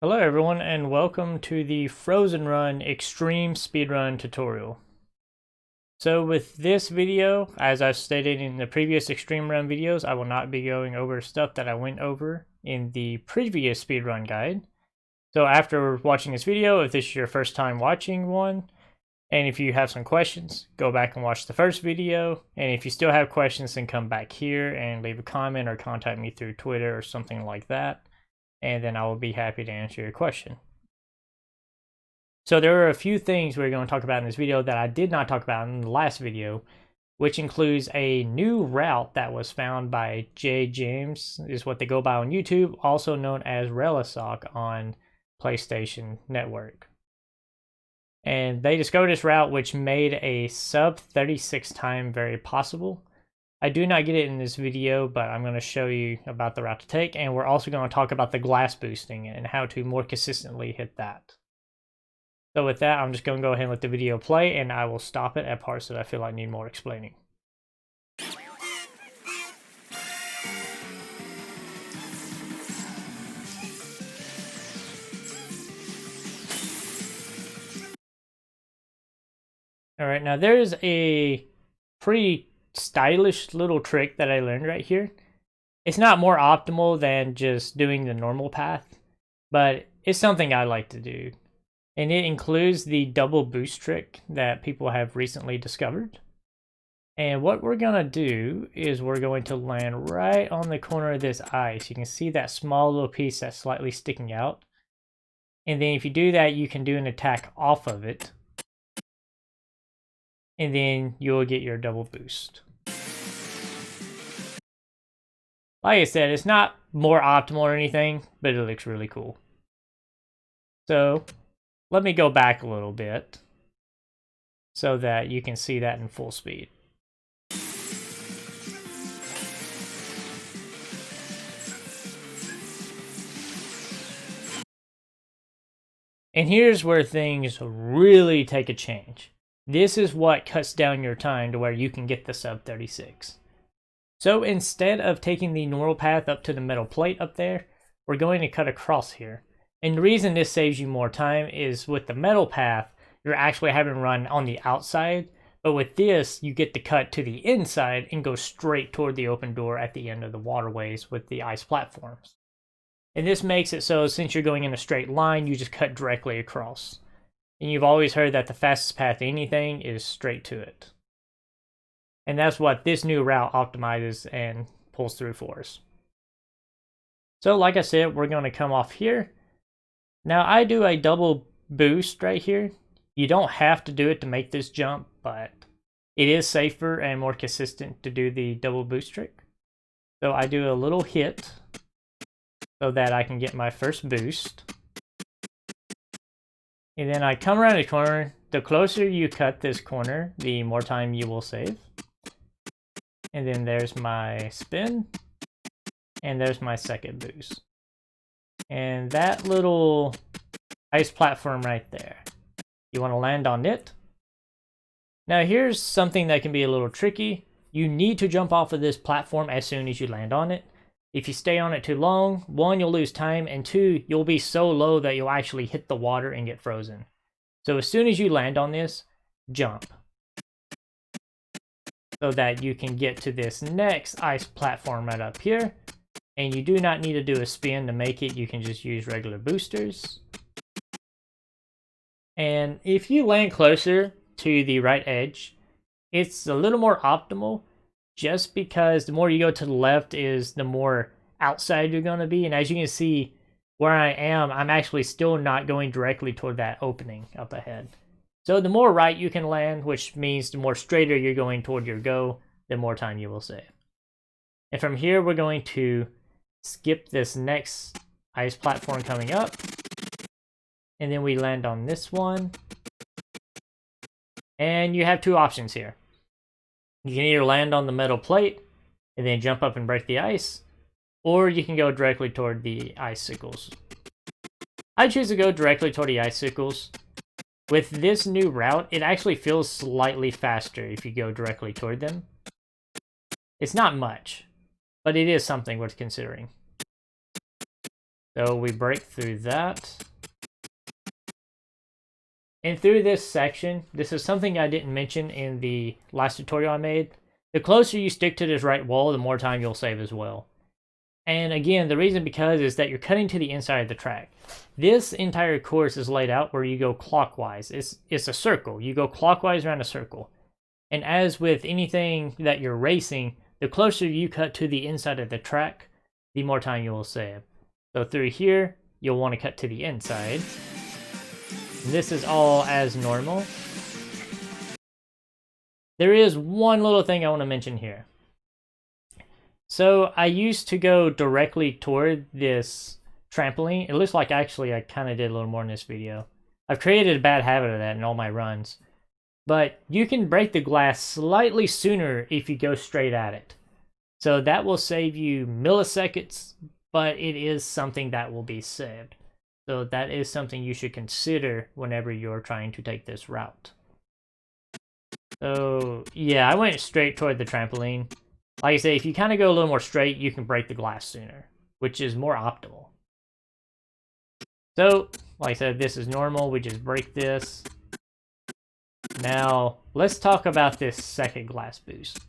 Hello everyone and welcome to the Frozen Run Extreme Speedrun tutorial. So with this video, as I've stated in the previous Extreme Run videos, I will not be going over stuff that I went over in the previous speedrun guide. So after watching this video, if this is your first time watching one, and if you have some questions, go back and watch the first video. And if you still have questions, then come back here and leave a comment or contact me through Twitter or something like that. And then I will be happy to answer your question. So there are a few things we're going to talk about in this video that I did not talk about in the last video, which includes a new route that was found by J. James, is what they go by on YouTube, also known as Relisock on PlayStation Network. And they discovered this route which made a sub 36 time very possible. I do not get it in this video, but I'm going to show you about the route to take, and we're also going to talk about the glass boosting and how to more consistently hit that. So with that, I'm just going to go ahead and let the video play, and I will stop it at parts that I feel like need more explaining. Alright, now there's a pretty stylish little trick that I learned right here. It's not more optimal than just doing the normal path, but it's something I like to do. And it includes the double boost trick that people have recently discovered. And what we're going to do is we're going to land right on the corner of this ice. You can see that small little piece that's slightly sticking out. And then if you do that, you can do an attack off of it. And then you'll get your double boost. Like I said, it's not more optimal or anything, but it looks really cool. So let me go back a little bit so that you can see that in full speed. And here's where things really take a change. This is what cuts down your time to where you can get the sub 36. So instead of taking the normal path up to the metal plate up there, we're going to cut across here. And the reason this saves you more time is with the metal path, you're actually having to run on the outside. But with this, you get to cut to the inside and go straight toward the open door at the end of the waterways with the ice platforms. And this makes it so since you're going in a straight line, you just cut directly across. And you've always heard that the fastest path to anything is straight to it. And that's what this new route optimizes and pulls through for us. So like I said, we're going to come off here. Now I do a double boost right here. You don't have to do it to make this jump, but it is safer and more consistent to do the double boost trick. So I do a little hit so that I can get my first boost. And then I come around the corner. The closer you cut this corner, the more time you will save. And then there's my spin. And there's my second boost. And that little ice platform right there, you want to land on it. Now here's something that can be a little tricky. You need to jump off of this platform as soon as you land on it. If you stay on it too long, one, you'll lose time, and two, you'll be so low that you'll actually hit the water and get frozen. So as soon as you land on this, jump. So that you can get to this next ice platform right up here. And you do not need to do a spin to make it, you can just use regular boosters. And if you land closer to the right edge, it's a little more optimal. Just because the more you go to the left is the more outside you're going to be. And as you can see, where I am, I'm actually still not going directly toward that opening up ahead. So the more right you can land, which means the more straighter you're going toward your go, the more time you will save. And from here, we're going to skip this next ice platform coming up. And then we land on this one. And you have two options here. You can either land on the metal plate and then jump up and break the ice, or you can go directly toward the icicles. I choose to go directly toward the icicles. With this new route, it actually feels slightly faster if you go directly toward them. It's not much, but it is something worth considering. So we break through that. And through this section, this is something I didn't mention in the last tutorial I made. The closer you stick to this right wall, the more time you'll save as well. And again, the reason because is that you're cutting to the inside of the track. This entire course is laid out where you go clockwise. It's a circle. You go clockwise around a circle. And as with anything that you're racing, the closer you cut to the inside of the track, the more time you will save. So through here, you'll want to cut to the inside. This is all as normal. There is one little thing I want to mention here. So I used to go directly toward this trampoline. It looks like actually I kind of did a little more in this video. I've created a bad habit of that in all my runs. But you can break the glass slightly sooner if you go straight at it. So that will save you milliseconds, but it is something that will be saved. So that is something you should consider whenever you're trying to take this route. So yeah, I went straight toward the trampoline. Like I say, if you kind of go a little more straight, you can break the glass sooner, which is more optimal. So, like I said, this is normal. We just break this. Now, let's talk about this second glass boost.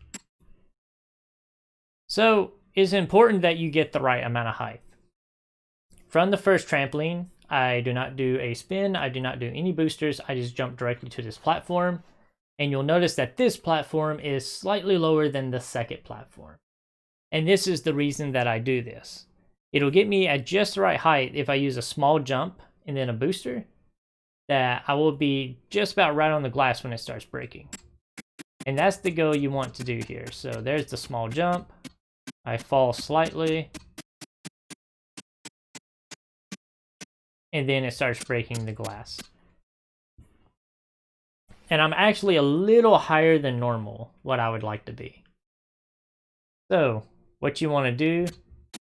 So, it's important that you get the right amount of height. From the first trampoline, I do not do a spin. I do not do any boosters. I just jump directly to this platform. And you'll notice that this platform is slightly lower than the second platform. And this is the reason that I do this. It'll get me at just the right height if I use a small jump and then a booster, that I will be just about right on the glass when it starts breaking. And that's the go you want to do here. So there's the small jump. I fall slightly. And then it starts breaking the glass. And I'm actually a little higher than normal, what I would like to be. So, what you want to do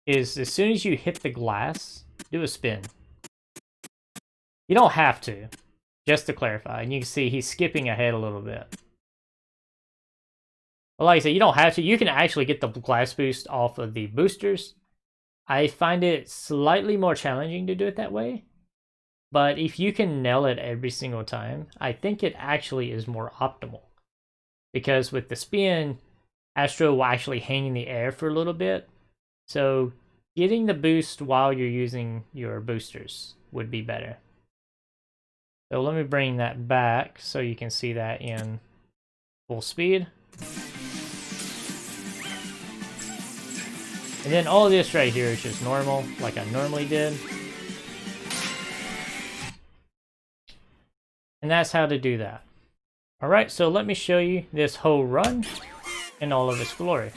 is as soon as you hit the glass, do a spin. You don't have to, just to clarify. And you can see he's skipping ahead a little bit. But like I said, you don't have to. You can actually get the glass boost off of the boosters. I find it slightly more challenging to do it that way. But if you can nail it every single time, I think it actually is more optimal. Because with the spin, Astro will actually hang in the air for a little bit. So getting the boost while you're using your boosters would be better. So let me bring that back so you can see that in full speed. And then all of this right here is just normal, like I normally did. And that's how to do that. Alright, so let me show you this whole run in all of its glory.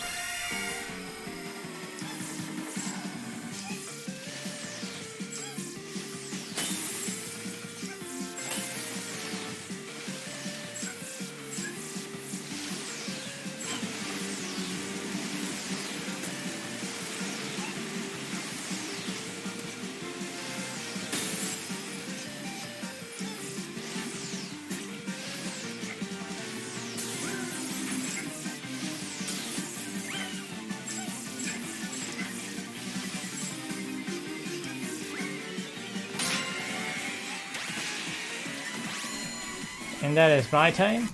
And that is my time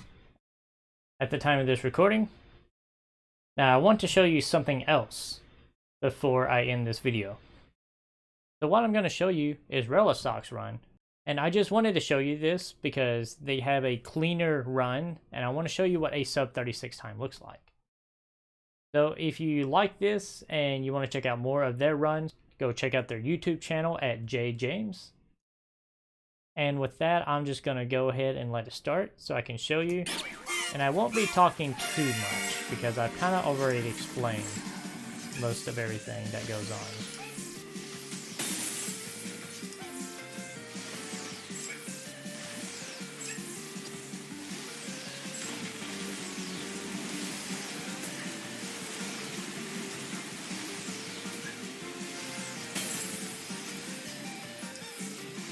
at the time of this recording. Now I want to show you something else before I end this video. So what I'm going to show you is Relistock's run. And I just wanted to show you this because they have a cleaner run, and I want to show you what a sub 36 time looks like. So if you like this and you want to check out more of their runs, go check out their YouTube channel at JJames. And with that, I'm just going to go ahead and let it start so I can show you. And I won't be talking too much because I've kind of already explained most of everything that goes on.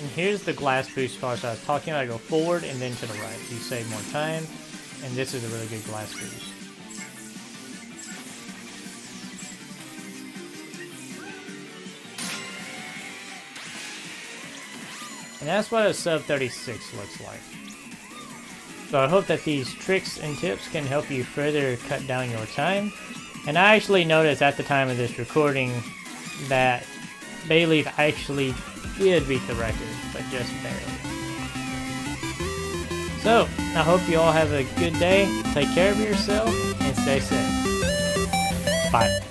And here's the glass boost bar. So I was talking about, go forward and then to the right. You save more time, and this is a really good glass boost. And that's what a sub 36 looks like. So I hope that these tricks and tips can help you further cut down your time. And I actually noticed at the time of this recording that Bayleaf actually did beat the record, but just barely. So, I hope you all have a good day, take care of yourself, and stay safe. Bye.